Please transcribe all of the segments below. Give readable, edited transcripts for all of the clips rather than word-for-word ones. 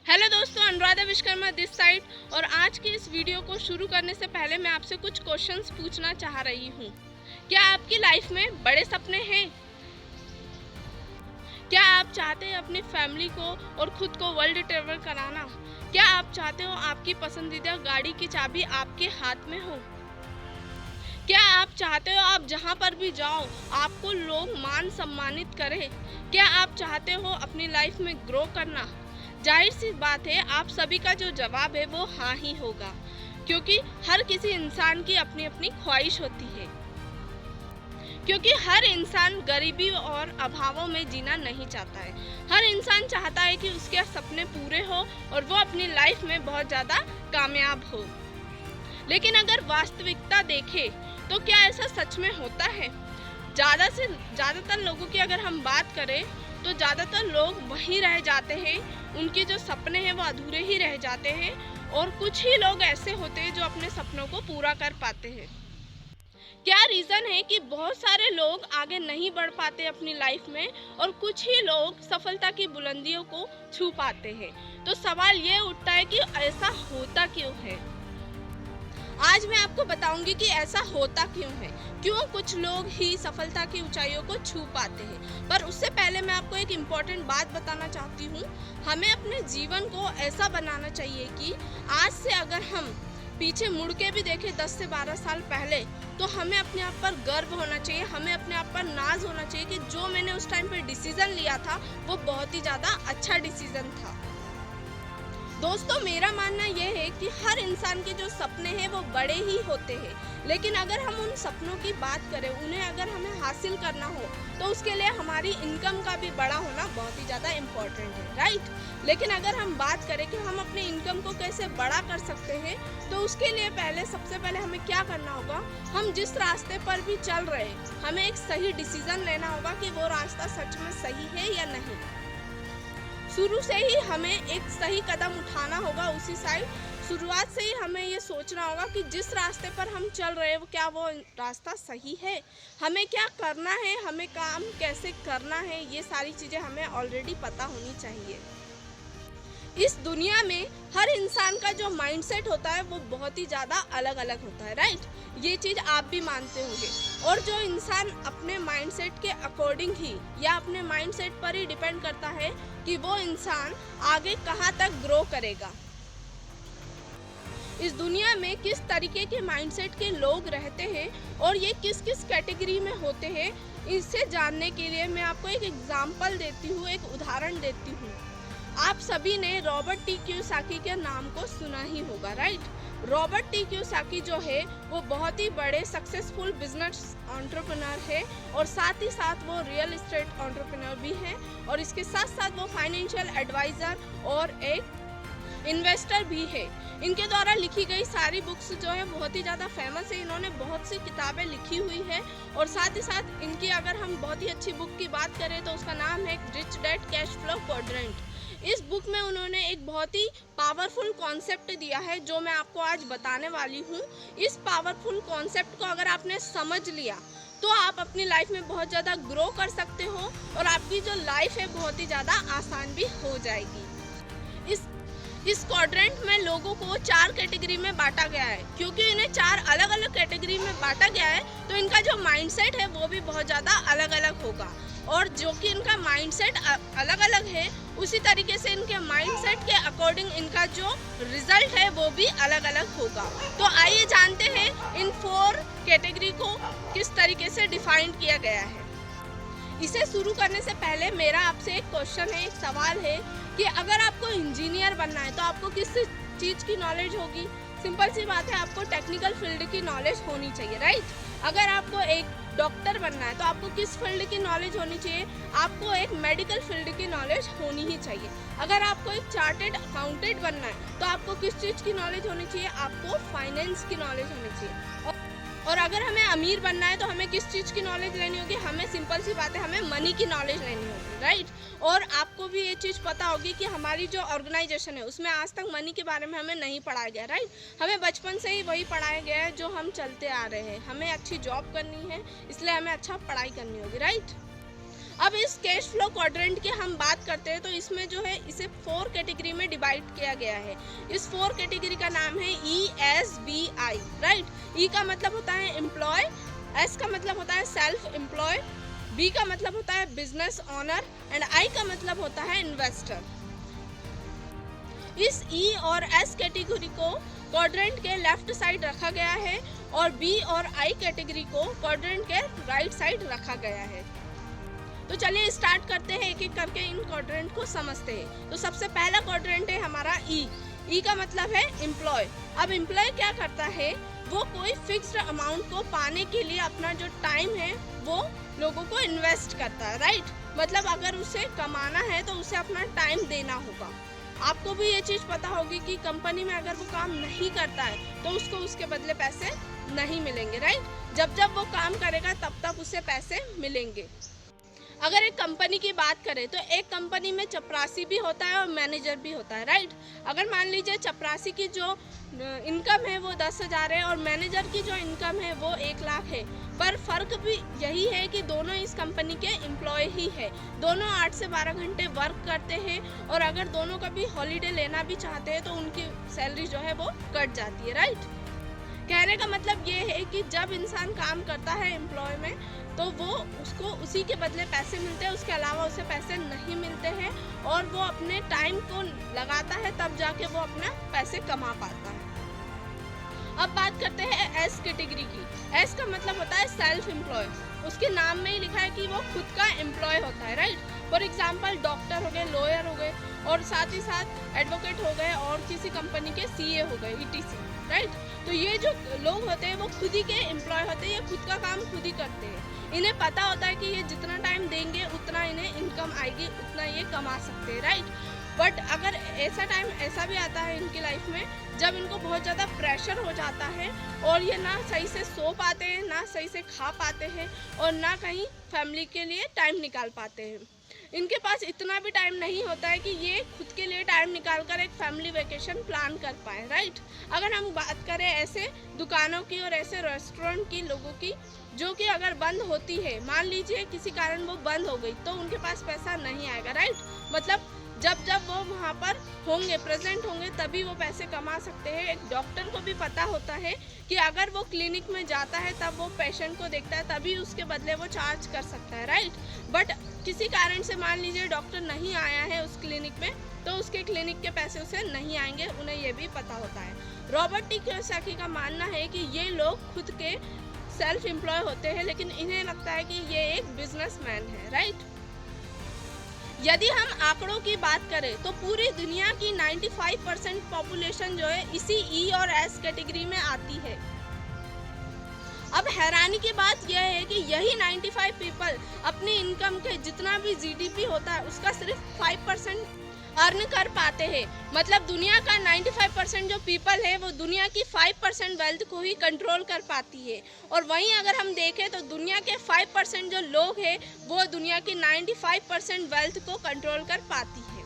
Hello दोस्तों, Anuradha Vishwakarma this side. और आज की इस वीडियो को शुरू करने से पहले मैं आपसे कुछ क्वेश्चंस पूछना चाह रही हूँ। क्या आपकी लाइफ में बड़े सपने हैं? क्या आप चाहते हैं अपनी फैमिली को और खुद को वर्ल्ड ट्रैवल कराना? क्या आप चाहते हो आपकी पसंदीदा गाड़ी की चाबी आपके हाथ में हो? क्या आप चाहते हो आप जहाँ पर भी जाओ आपको लोग मान सम्मानित करें? क्या आप चाहते हो अपनी लाइफ में ग्रो करना? जाहिर सी बात है, आप सभी का जो जवाब है वो हाँ ही होगा, क्योंकि हर किसी इंसान की अपनी अपनी ख्वाहिश होती है। क्योंकि हर इंसान गरीबी और अभावों में जीना नहीं चाहता है। हर इंसान चाहता है कि उसके सपने पूरे हो और वो अपनी लाइफ में बहुत ज़्यादा कामयाब हो। लेकिन अगर वास्तविकता देखें तो क्या ऐसा सच में होता है? ज़्यादातर लोगों की अगर हम बात करें तो ज़्यादातर लोग वहीं रह जाते हैं, उनके जो सपने हैं वो अधूरे ही रह जाते हैं, और कुछ ही लोग ऐसे होते हैं जो अपने सपनों को पूरा कर पाते हैं। क्या रीज़न है कि बहुत सारे लोग आगे नहीं बढ़ पाते अपनी लाइफ में और कुछ ही लोग सफलता की बुलंदियों को छू पाते हैं? तो सवाल ये उठता है कि ऐसा होता क्यों है। आज मैं आपको बताऊंगी कि ऐसा होता क्यों है, क्यों कुछ लोग ही सफलता की ऊंचाइयों को छू पाते हैं। पर उससे पहले मैं आपको एक इम्पॉर्टेंट बात बताना चाहती हूँ। हमें अपने जीवन को ऐसा बनाना चाहिए कि आज से अगर हम पीछे मुड़ के भी देखें 10 से 12 साल पहले, तो हमें अपने आप पर गर्व होना चाहिए, हमें अपने आप पर नाज होना चाहिए कि जो मैंने उस टाइम पर डिसीजन लिया था वो बहुत ही ज़्यादा अच्छा डिसीजन था। दोस्तों, मेरा मानना यह है कि हर इंसान के जो सपने हैं वो बड़े ही होते हैं, लेकिन अगर हम उन सपनों की बात करें, उन्हें अगर हमें हासिल करना हो तो उसके लिए हमारी इनकम का भी बड़ा होना बहुत ही ज़्यादा इम्पोर्टेंट है, राइट। लेकिन अगर हम बात करें कि हम अपने इनकम को कैसे बड़ा कर सकते हैं, तो उसके लिए सबसे पहले हमें क्या करना होगा, हम जिस रास्ते पर भी चल रहे हैं हमें एक सही डिसीजन लेना होगा कि वो रास्ता सच में सही है या नहीं। शुरू से ही हमें एक सही कदम उठाना होगा उसी साइड। शुरुआत से ही हमें ये सोचना होगा कि जिस रास्ते पर हम चल रहे हैं वो रास्ता सही है, हमें क्या करना है, हमें काम कैसे करना है, ये सारी चीज़ें हमें ऑलरेडी पता होनी चाहिए। इस दुनिया में हर इंसान का जो माइंडसेट होता है वो बहुत ही ज़्यादा अलग अलग होता है, राइट। ये चीज़ आप भी मानते होंगे। और जो इंसान अपने माइंडसेट के अकॉर्डिंग ही या अपने माइंडसेट पर ही डिपेंड करता है कि वो इंसान आगे कहाँ तक ग्रो करेगा। इस दुनिया में किस तरीके के माइंडसेट के लोग रहते हैं और ये किस किस कैटेगरी में होते हैं, इसे जानने के लिए मैं आपको एक एग्जाम्पल देती हूँ, एक उदाहरण देती हूँ। आप सभी ने रॉबर्ट टी कियोसाकी के नाम को सुना ही होगा, राइट। रॉबर्ट टी कियोसाकी जो है वो बहुत ही बड़े सक्सेसफुल बिजनेस एंटरप्रेन्योर है, और साथ ही साथ वो रियल एस्टेट एंटरप्रेन्योर भी है, और इसके साथ साथ वो फाइनेंशियल एडवाइज़र और एक इन्वेस्टर भी है। इनके द्वारा लिखी गई सारी बुक्स जो है बहुत ही ज़्यादा फेमस है, इन्होंने बहुत सी किताबें लिखी हुई है। और साथ ही साथ इनकी अगर हम बहुत ही अच्छी बुक की बात करें तो उसका नाम है rich dad cash flow quadrant. इस बुक में उन्होंने एक बहुत ही पावरफुल कॉन्सेप्ट दिया है जो मैं आपको आज बताने वाली हूँ। इस पावरफुल कॉन्सेप्ट को अगर आपने समझ लिया तो आप अपनी लाइफ में बहुत ज़्यादा ग्रो कर सकते हो और आपकी जो लाइफ है बहुत ही ज़्यादा आसान भी हो जाएगी। इस क्वाड्रेंट में लोगों को 4 कैटेगरी में बांटा गया है। क्योंकि इन्हें 4 अलग अलग कैटेगरी में बांटा गया है तो इनका जो माइंडसेट है वो भी बहुत ज़्यादा अलग अलग होगा, और जो कि इनका माइंडसेट अलग अलग है उसी तरीके से इनके माइंडसेट के अकॉर्डिंग इनका जो रिजल्ट है वो भी अलग अलग होगा। तो आइए जानते हैं इन 4 कैटेगरी को किस तरीके से डिफाइन किया गया है। इसे शुरू करने से पहले मेरा आपसे एक क्वेश्चन है, एक सवाल है कि अगर आपको इंजीनियर बनना है तो आपको किस चीज़ की नॉलेज होगी? सिंपल सी बात है, आपको टेक्निकल फील्ड की नॉलेज होनी चाहिए, राइट। अगर आपको एक डॉक्टर बनना है तो आपको किस फील्ड की नॉलेज होनी चाहिए? आपको एक मेडिकल फील्ड की नॉलेज होनी ही चाहिए। अगर आपको एक चार्टेड अकाउंटेंट बनना है तो आपको किस चीज़ की नॉलेज होनी चाहिए? आपको फाइनेंस की नॉलेज होनी चाहिए। और अगर हमें अमीर बनना है तो हमें किस चीज़ की नॉलेज लेनी होगी? हमें सिंपल सी बात है, हमें मनी की नॉलेज लेनी होगी, राइट। और आपको भी ये चीज़ पता होगी कि हमारी जो ऑर्गेनाइजेशन है उसमें आज तक मनी के बारे में हमें नहीं पढ़ाया गया, राइट। हमें बचपन से ही वही पढ़ाया गया है जो हम चलते आ रहे हैं। हमें अच्छी जॉब करनी है इसलिए हमें अच्छा पढ़ाई करनी होगी, राइट। अब इस कैश फ्लो क्वाड्रेंट की हम बात करते हैं तो इसमें जो है इसे 4 कैटेगरी में डिवाइड किया गया है। इस 4 कैटेगरी का नाम है ESBI, राइट। E का मतलब होता है एम्प्लॉय, S का मतलब होता है सेल्फ एम्प्लॉय, B का मतलब होता है बिजनेस ओनर एंड I का मतलब होता है इन्वेस्टर। इस E और S कैटेगरी को क्वाड्रेंट के लेफ्ट साइड रखा गया है और B और I कैटेगरी को क्वाड्रेंट के राइट साइड रखा गया है। तो चलिए स्टार्ट करते हैं, एक एक करके इन क्वाड्रेंट को समझते हैं। तो सबसे पहला क्वाड्रेंट है हमारा ई का मतलब है एम्प्लॉय। अब एम्प्लॉय क्या करता है, वो कोई फिक्स्ड अमाउंट को पाने के लिए अपना जो टाइम है वो लोगों को इन्वेस्ट करता है, राइट। मतलब अगर उसे कमाना है तो उसे अपना टाइम देना होगा। आपको भी ये चीज़ पता होगी कि कंपनी में अगर वो काम नहीं करता है तो उसको उसके बदले पैसे नहीं मिलेंगे, राइट। जब जब वो काम करेगा तब तब उसे पैसे मिलेंगे। अगर एक कंपनी की बात करें तो एक कंपनी में चपरासी भी होता है और मैनेजर भी होता है, राइट। अगर मान लीजिए चपरासी की जो इनकम है वो 10,000 है और मैनेजर की जो इनकम है वो 1 लाख है, पर फर्क भी यही है कि दोनों इस कंपनी के एम्प्लॉय ही है। दोनों 8 से 12 घंटे वर्क करते हैं और अगर दोनों कभी हॉलीडे लेना भी चाहते हैं तो उनकी सैलरी जो है वो कट जाती है, राइट। कहने का मतलब ये है कि जब इंसान काम करता है एम्प्लॉय में तो वो उसको उसी के बदले पैसे मिलते हैं, उसके अलावा उसे पैसे नहीं मिलते हैं और वो अपने टाइम को लगाता है तब जाके वो अपना पैसे कमा पाता है। अब बात करते हैं एस कैटेगरी की। एस का मतलब होता है सेल्फ एम्प्लॉय। उसके नाम में ही लिखा है कि वो खुद का एम्प्लॉय होता है, राइट। फॉर एग्जाम्पल डॉक्टर हो गए, लॉयर हो गए और साथ ही साथ एडवोकेट हो गए और किसी कंपनी के CA हो गए, ETC, राइट। तो ये जो लोग होते हैं वो खुद ही के एम्प्लॉय होते हैं, ये खुद का काम खुद ही करते हैं। इन्हें पता होता है कि ये जितना टाइम देंगे उतना इन्हें इनकम आएगी, उतना ये कमा सकते हैं, राइट। बट अगर ऐसा टाइम ऐसा भी आता है इनकी लाइफ में जब इनको बहुत ज़्यादा प्रेशर हो जाता है और ये ना सही से सो पाते हैं, ना सही से खा पाते हैं और ना कहीं फैमिली के लिए टाइम निकाल पाते हैं। इनके पास इतना भी टाइम नहीं होता है कि ये खुद के लिए टाइम निकाल कर एक फैमिली वेकेशन प्लान कर पाए, राइट। अगर हम बात करें ऐसे दुकानों की और ऐसे रेस्टोरेंट की लोगों की जो कि अगर बंद होती है, मान लीजिए किसी कारण वो बंद हो गई तो उनके पास पैसा नहीं आएगा, राइट। मतलब जब जब वो वहाँ पर होंगे, प्रेजेंट होंगे, तभी वो पैसे कमा सकते हैं। एक डॉक्टर को भी पता होता है कि अगर वो क्लिनिक में जाता है तब वो पेशेंट को देखता है तभी उसके बदले वो चार्ज कर सकता है, राइट। बट किसी कारण से मान लीजिए डॉक्टर नहीं आया है उस क्लिनिक में तो उसके क्लिनिक के पैसे उसे नहीं आएंगे, उन्हें ये भी पता होता है। रॉबर्ट टी कियोसाकी का मानना है कि ये लोग खुद के सेल्फ एम्प्लॉय होते हैं लेकिन इन्हें लगता है कि ये एक बिजनेसमैन है, राइट। यदि हम आंकड़ों की बात करें तो पूरी दुनिया की 95% पॉपुलेशन जो है इसी ई और एस कैटेगरी में आती है। अब हैरानी की बात यह है कि यही 95 पीपल अपनी इनकम के जितना भी GDP होता है उसका सिर्फ 5% अर्न कर पाते हैं। मतलब दुनिया का 95% जो पीपल है वो दुनिया की 5% वेल्थ को ही कंट्रोल कर पाती है और वहीं अगर हम देखें तो दुनिया के 5% जो लोग हैं वो दुनिया की 95% वेल्थ को कंट्रोल कर पाती है।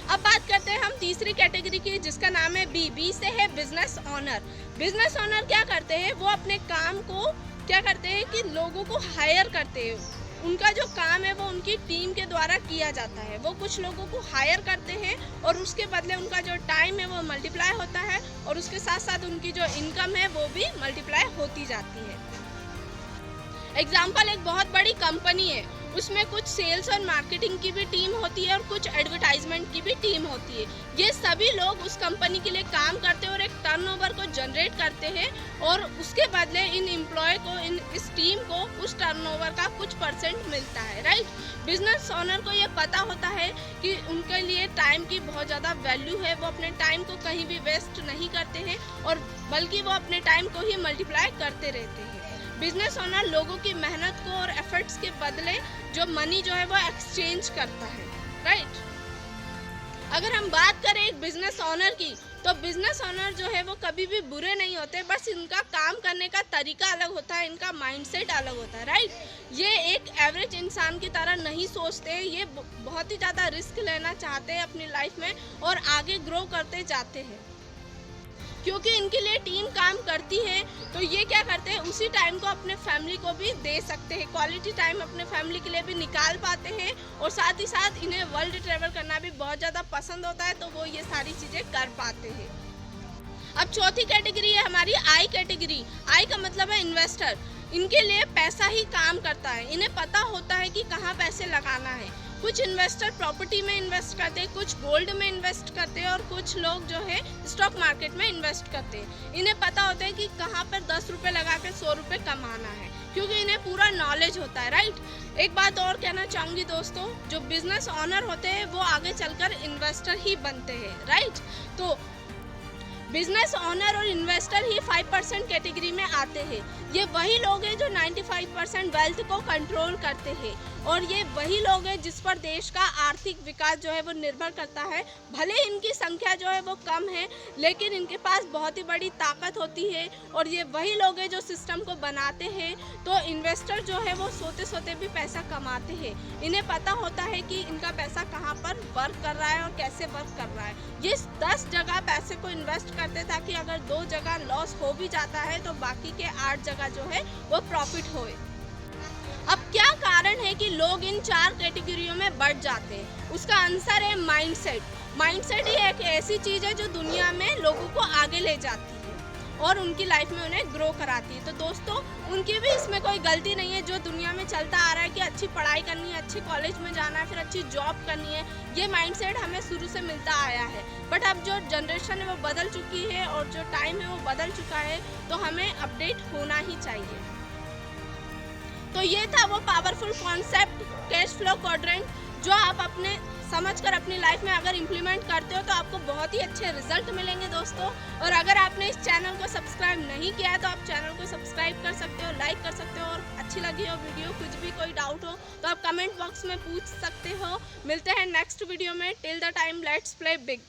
अब बात करते हैं हम तीसरी कैटेगरी की जिसका नाम है बी से है बिजनेस ओनर। बिजनेस ओनर क्या करते हैं, वो अपने काम को क्या करते हैं कि लोगों को हायर करते हैं। उनका जो काम है वो उनकी टीम के द्वारा किया जाता है। वो कुछ लोगों को हायर करते हैं और उसके बदले उनका जो टाइम है वो मल्टीप्लाई होता है और उसके साथ साथ उनकी जो इनकम है वो भी मल्टीप्लाई होती जाती है। एग्जाम्पल, एक बहुत बड़ी कंपनी है, उसमें कुछ सेल्स और मार्केटिंग की भी टीम होती है और कुछ एडवर्टाइजमेंट की भी टीम होती है। ये सभी लोग उस कंपनी के लिए काम करते हैं और एक टर्नओवर को जनरेट करते हैं और उसके बदले इन एम्प्लॉय को, इस टीम को उस टर्नओवर का कुछ % मिलता है, राइट। बिजनेस ओनर को ये पता होता है कि उनके लिए टाइम की बहुत ज़्यादा वैल्यू है। वो अपने टाइम को कहीं भी वेस्ट नहीं करते हैं और बल्कि वो अपने टाइम को ही मल्टीप्लाई करते रहते हैं। बिजनेस ओनर लोगों की मेहनत को और एफर्ट्स के बदले जो मनी जो है वो एक्सचेंज करता है, राइट। अगर हम बात करें एक बिजनेस ओनर की तो बिजनेस ओनर जो है वो कभी भी बुरे नहीं होते, बस इनका काम करने का तरीका अलग होता है, इनका माइंडसेट अलग होता है, राइट। ये एक एवरेज इंसान की तरह नहीं सोचते हैं, ये बहुत ही ज़्यादा रिस्क लेना चाहते हैं अपनी लाइफ में और आगे ग्रो करते जाते हैं। क्योंकि इनके लिए टीम काम करती है, तो ये क्या करते हैं उसी टाइम को अपने फैमिली को भी दे सकते हैं, क्वालिटी टाइम अपने फैमिली के लिए भी निकाल पाते हैं, और साथ ही साथ इन्हें वर्ल्ड ट्रैवल करना भी बहुत ज़्यादा पसंद होता है, तो वो ये सारी चीज़ें कर पाते हैं। अब चौथी कैटेगरी है हमारी आई कैटेगरी। आई का मतलब है इन्वेस्टर। इनके लिए पैसा ही काम करता है, इन्हें पता होता है कि कहाँ पैसे लगाना है। कुछ इन्वेस्टर प्रॉपर्टी में इन्वेस्ट करते हैं, कुछ गोल्ड में इन्वेस्ट करते हैं, और कुछ लोग जो है स्टॉक मार्केट में इन्वेस्ट करते हैं। इन्हें पता होता है कि कहाँ पर 10 रुपये लगा के 100 रुपये कमाना है, क्योंकि इन्हें पूरा नॉलेज होता है, राइट। एक बात और कहना चाहूँगी दोस्तों, जो बिजनेस ऑनर होते हैं वो आगे चलकर इन्वेस्टर ही बनते हैं, राइट। तो बिजनेस ऑनर और इन्वेस्टर ही 5% कैटेगरी में आते हैं। ये वही लोग हैं जो 95% वेल्थ को कंट्रोल करते हैं, और ये वही लोग हैं जिस पर देश का आर्थिक विकास जो है वो निर्भर करता है। भले इनकी संख्या जो है वो कम है, लेकिन इनके पास बहुत ही बड़ी ताकत होती है, और ये वही लोग हैं जो सिस्टम को बनाते हैं। तो इन्वेस्टर जो है वो सोते सोते भी पैसा कमाते हैं। इन्हें पता होता है कि इनका पैसा कहाँ पर वर्क कर रहा है और कैसे वर्क कर रहा है। ये 10 जगह पैसे को इन्वेस्ट करते, ताकि अगर 2 जगह लॉस हो भी जाता है तो बाकी के 8 जगह जो है वो प्रॉफिट होए। अब क्या कारण है कि लोग इन 4 कैटेगरियों में बढ़ जाते हैं? उसका आंसर है माइंडसेट। माइंडसेट ही एक ऐसी चीज़ है जो दुनिया में लोगों को आगे ले जाती है और उनकी लाइफ में उन्हें ग्रो कराती है। तो दोस्तों, उनकी भी इसमें कोई गलती नहीं है। जो दुनिया में चलता आ रहा है कि अच्छी पढ़ाई करनी है, अच्छे कॉलेज में जाना है, फिर अच्छी जॉब करनी है, ये माइंडसेट हमें शुरू से मिलता आया है। बट अब जो जनरेशन है वो बदल चुकी है, और जो टाइम है वो बदल चुका है, तो हमें अपडेट होना ही चाहिए। तो ये था वो powerful concept cash flow quadrant, जो आप अपने समझकर अपनी लाइफ में अगर इम्प्लीमेंट करते हो तो आपको बहुत ही अच्छे रिजल्ट मिलेंगे दोस्तों। और अगर आपने इस चैनल को सब्सक्राइब नहीं किया है तो आप चैनल को सब्सक्राइब कर सकते हो, लाइक कर सकते हो, और अच्छी लगी हो वीडियो, कुछ भी कोई डाउट हो तो आप कमेंट बॉक्स में पूछ सकते हो। मिलते हैं नेक्स्ट वीडियो में। Till the time let's play big.